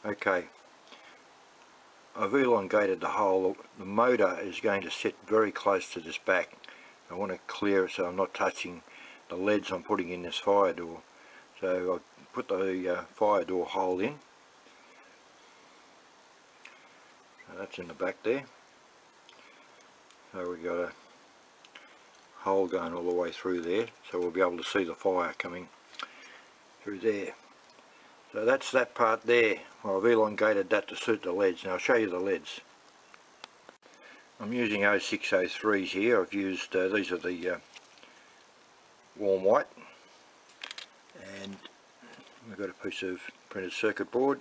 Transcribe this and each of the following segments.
Okay, I've elongated the hole. The motor is going to sit very close to this back. I want to clear it so I'm not touching the leads I'm putting in this fire door. So I'll put the fire door hole in. So that's in the back there. So we've got a hole going all the way through there, so we'll be able to see the fire coming through there. So that's that part there. Well, I've elongated that to suit the leads. Now I'll show you the leads. I'm using 0603s here. I've used, these are the warm white, and we've got a piece of printed circuit board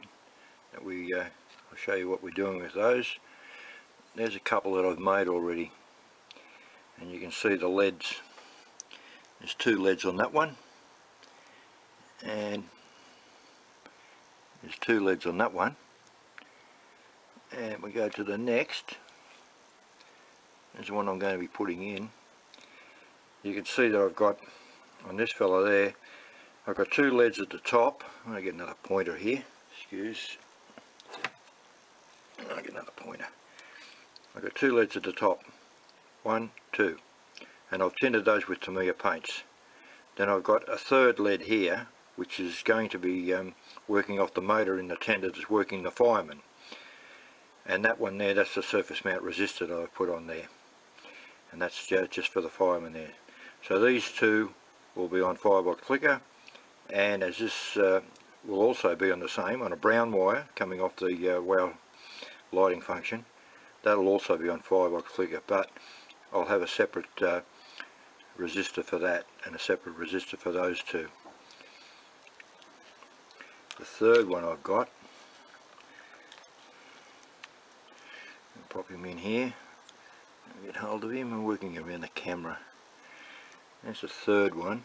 that I'll show you what we're doing with those. There's a couple that I've made already, and you can see the leads. There's 2 leads on that one, and there's 2 leads on that one, and we go to the next. There's the one I'm going to be putting in. You can see that I've got, on this fella there, I've got 2 leads at the top. I'm going to get another pointer here, excuse. I'll get another pointer. I've got 2 leads at the top, 1, 2, and I've tinted those with Tamiya paints. Then I've got a 3rd lead here, which is going to be working off the motor in the tender that's working the fireman. And that one there, that's the surface mount resistor that I've put on there, and that's just for the fireman there. So these 2 will be on firebox clicker, and as this will also be on the same, on a brown wire coming off the wow lighting function. That'll also be on firebox clicker, but I'll have a separate resistor for that and a separate resistor for those 2. The 3rd one I've got, I'll pop him in here, I'll get hold of him. I'm working around the camera. There's the 3rd one,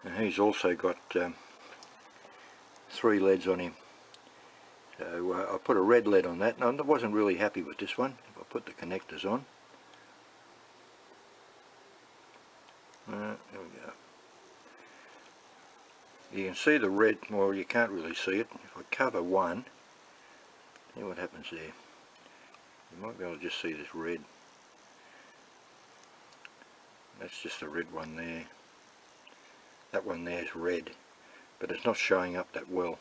and he's also got 3 leads on him. So I put a red lead on that. Now, I wasn't really happy with this one. If I put the connectors on, there we go. You can see the red, well, you can't really see it. If I cover one, see what happens there. You might be able to just see this red. That's just a red one there. That one there is red, but it's not showing up that well.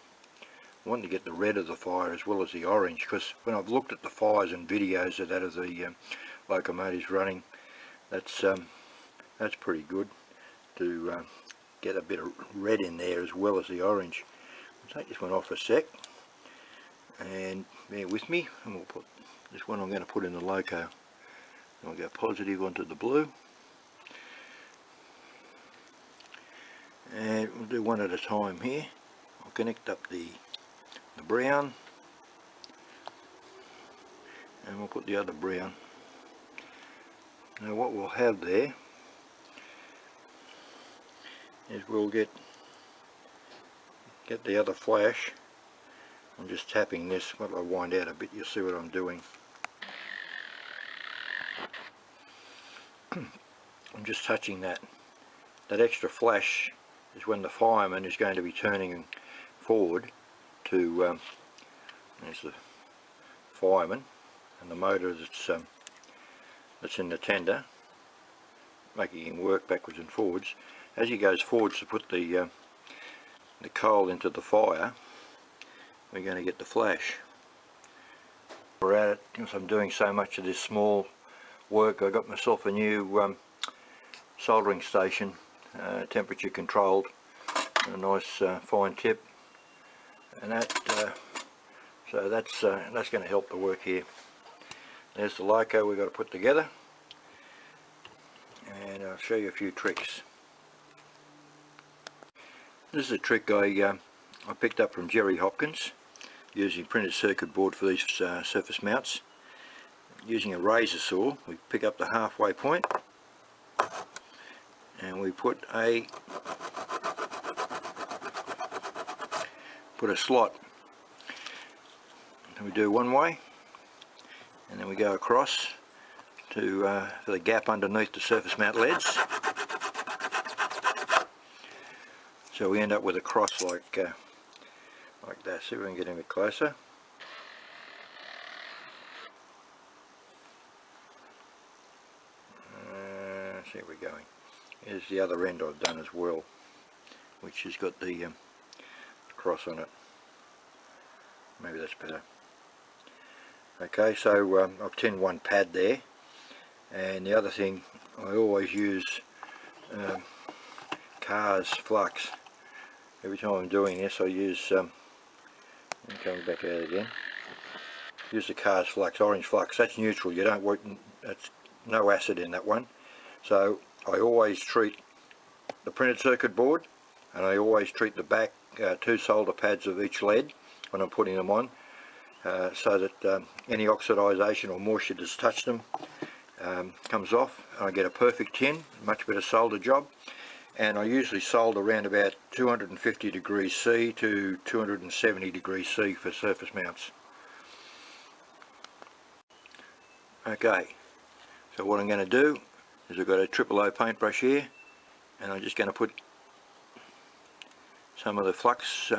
I want to get the red of the fire as well as the orange, because when I've looked at the fires and videos of that of the locomotives running, that's pretty good to get a bit of red in there as well as the orange. I'll take this one off a sec, and bear with me, and we'll put this one I'm going to put in the loco. I'll go positive onto the blue, and we'll do one at a time here. I'll connect up the brown, and we'll put the other brown. Now what we'll have there is we'll get the other flash. I'm just tapping this. When I wind out a bit, you'll see what I'm doing. I'm just touching that. That extra flash is when the fireman is going to be turning forward to, there's the fireman and the motor that's in the tender, making him work backwards and forwards. As he goes forwards to put the coal into the fire, we're going to get the flash. We're at it, because I'm doing so much of this small work. I got myself a new soldering station, temperature controlled, a nice fine tip, and that so that's going to help the work here. There's the loco we've got to put together, and I'll show you a few tricks. This is a trick I picked up from Jerry Hopkins, using printed circuit board for these surface mounts. Using a razor saw, we pick up the halfway point, and we put a slot. And we do one way, and then we go across to for the gap underneath the surface mount leads. So we end up with a cross like that. See if we can get him a bit closer. See where we're going. Here's the other end I've done as well, which has got the cross on it. Maybe that's better. Okay, so I've tinned one pad there, and the other thing, I always use Cars flux. Every time I'm doing this I use, I'm coming back out again, use the Cars flux, orange flux. That's neutral, you don't work, that's no acid in that one. So I always treat the printed circuit board, and I always treat the back 2 solder pads of each lead when I'm putting them on, so that any oxidisation or moisture that's touched them comes off, and I get a perfect tin, much better solder job. And I usually solder around about 250 degrees C to 270 degrees C for surface mounts. Okay, so what I'm going to do is I've got a 000 paintbrush here, and I'm just going to put some of the flux,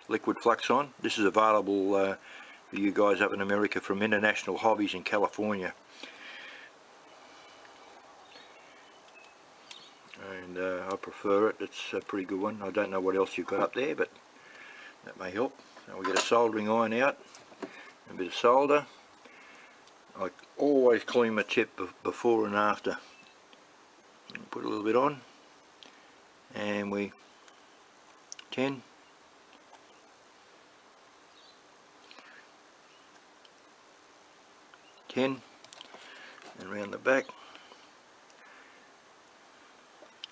liquid flux on. This is available for you guys up in America from International Hobbies in California. And I prefer it, it's a pretty good one. I don't know what else you've got up there, but that may help. So we get a soldering iron out, a bit of solder. I always clean my tip before and after. Put a little bit on, and we tin. And around the back.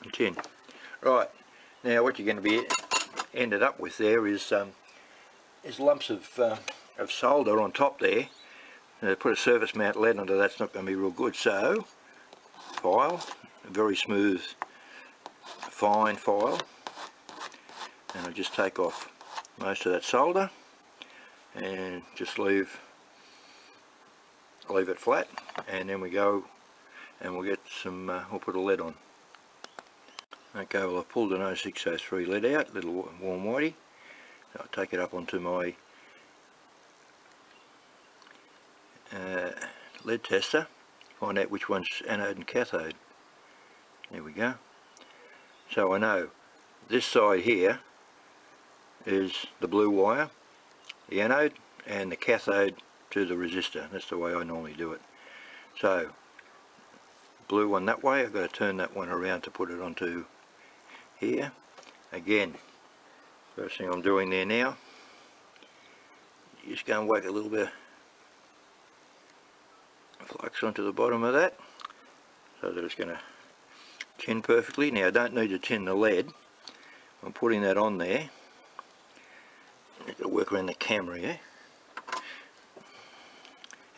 And tin. Right, now what you're going to be ended up with there is lumps of solder on top there. Put a surface mount lead onto that's not going to be real good, so file, a very smooth fine file, and I just take off most of that solder and just leave it flat, and then we go and we'll get some, we'll put a lead on. Okay, well I've pulled an 0603 lead out, little warm whitey. I'll take it up onto my lead tester, find out which one's anode and cathode. There we go. So I know this side here is the blue wire, the anode, and the cathode to the resistor. That's the way I normally do it. So blue one that way, I've got to turn that one around to put it onto here. Again, first thing I'm doing there now, just go and whack a little bit of flux onto the bottom of that so that it's going to tin perfectly. Now I don't need to tin the lead. I'm putting that on there. I've got to work around the camera here.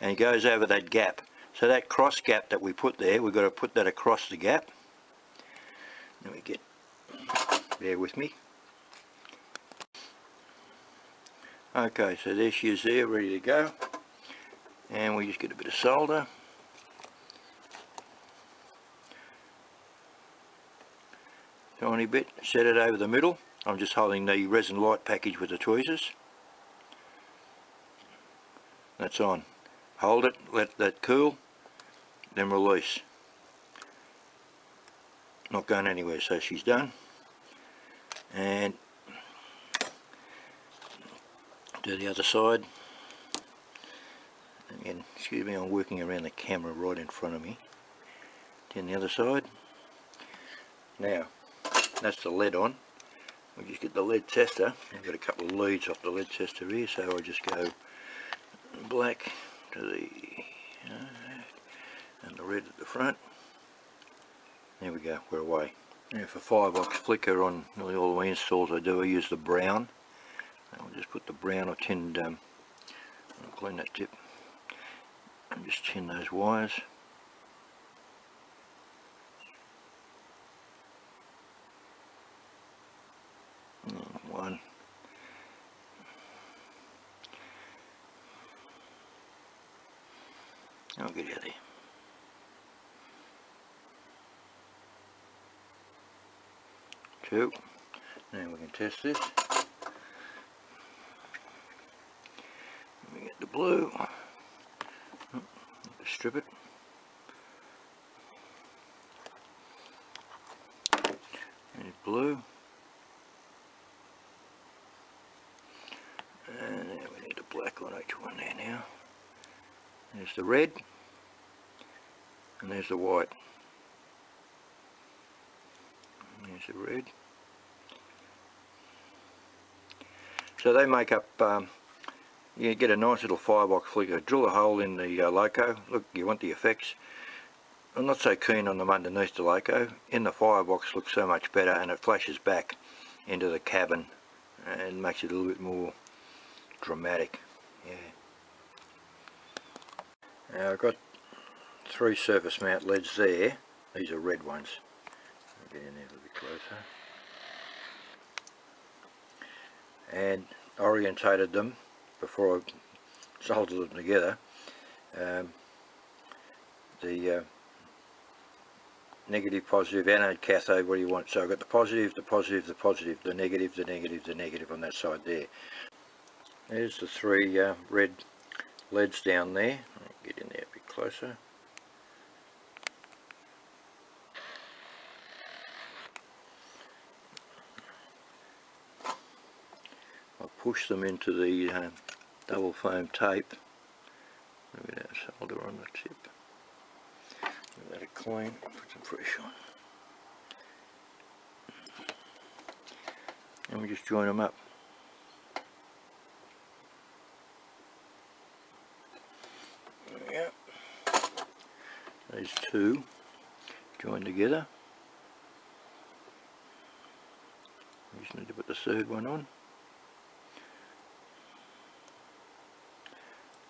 And it goes over that gap. So that cross gap that we put there, we've got to put that across the gap. Let me get, bear with me. Okay, so there she is there, ready to go. And we just get a bit of solder. Tiny bit, set it over the middle. I'm just holding the resin light package with the tweezers. That's on. Hold it, let that cool, then release. Not going anywhere, so she's done. And do the other side. Again, excuse me, I'm working around the camera right in front of me. Then the other side. Now, that's the lead on. We just get the lead tester. I've got a couple of leads off the lead tester here, so I just go black to the and the red at the front. There we go, we're away. Now for 5-ox flicker on nearly all the installs I do, I use the brown. I'll just put the brown or tinned, I'll clean that tip and just tin those wires. One. I'll get out of there. Two. Now we can test this. blue. Strip it. There's blue. And then we need a black on each one there now. There's the red. And there's the white. There's the red. So they make up, you get a nice little firebox flicker. Drill a hole in the Loco. Look, you want the effects. I'm not so keen on them underneath the Loco. In the firebox looks so much better, and it flashes back into the cabin and makes it a little bit more dramatic. Yeah. Now I've got 3 surface mount LEDs there. These are red ones. I'll get in there a little bit closer. And orientated them before I soldered them together. The negative, positive, anode, cathode, what do you want? So I've got the positive, the positive, the positive, the negative, the negative, the negative on that side there. There's the 3 red LEDs down there. I'll get in there a bit closer. I'll push them into the double foam tape. Look at that solder on the tip. Let it clean, put some fresh on. And we just join them up. There we go. These 2 join together. We just need to put the 3rd one on.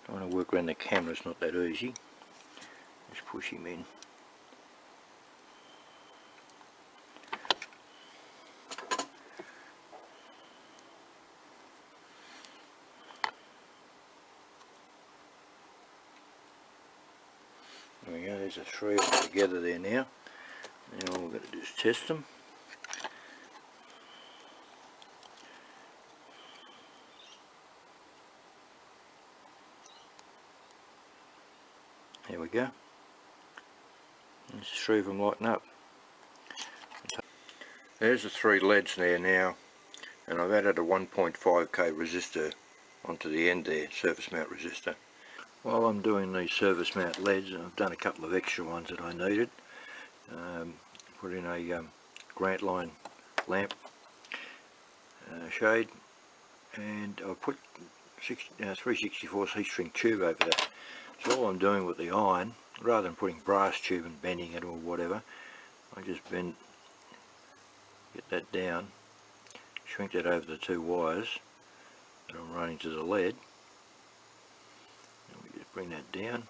Don't want to work around the camera, it's not that easy. Just push him in. There we go, there's the 3 of them together there now. Now all we've got to do is test them. There we go. There's 3 of them lighting up. There's the 3 LEDs there now, and I've added a 1.5k resistor onto the end there, surface mount resistor. While I'm doing these surface mount LEDs, I've done a couple of extra ones that I needed. Put in a Grant line lamp shade, and I'll put 3/64 heat shrink tube over that. So all I'm doing with the iron, rather than putting brass tube and bending it or whatever, I just get that down, shrink that over the 2 wires that I'm running to the lead, and we just bring that down,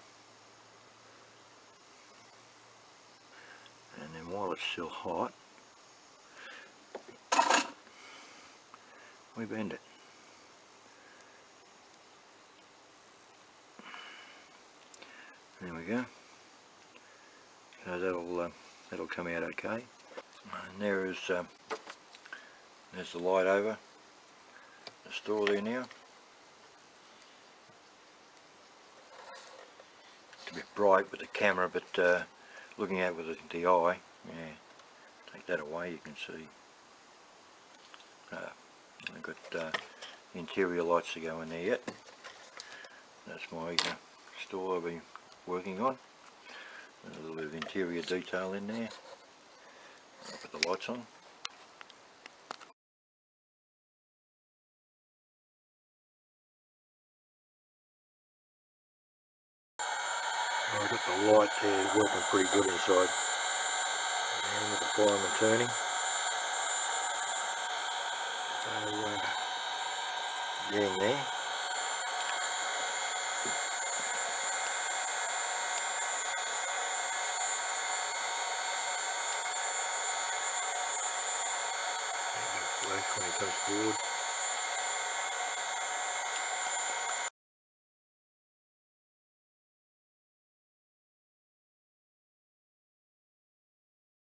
and then while it's still hot, we bend it. There we go. So that'll come out okay. And there's the light over the store there now. It's a bit bright with the camera, but looking at it with the eye, yeah. Take that away, you can see. I've got interior lights to go in there yet. That's my store I've been working on. A little bit of interior detail in there. I'll put the lights on. I've got the light there working pretty good inside. And with the fireman turning. So getting there. Flash when he comes forward.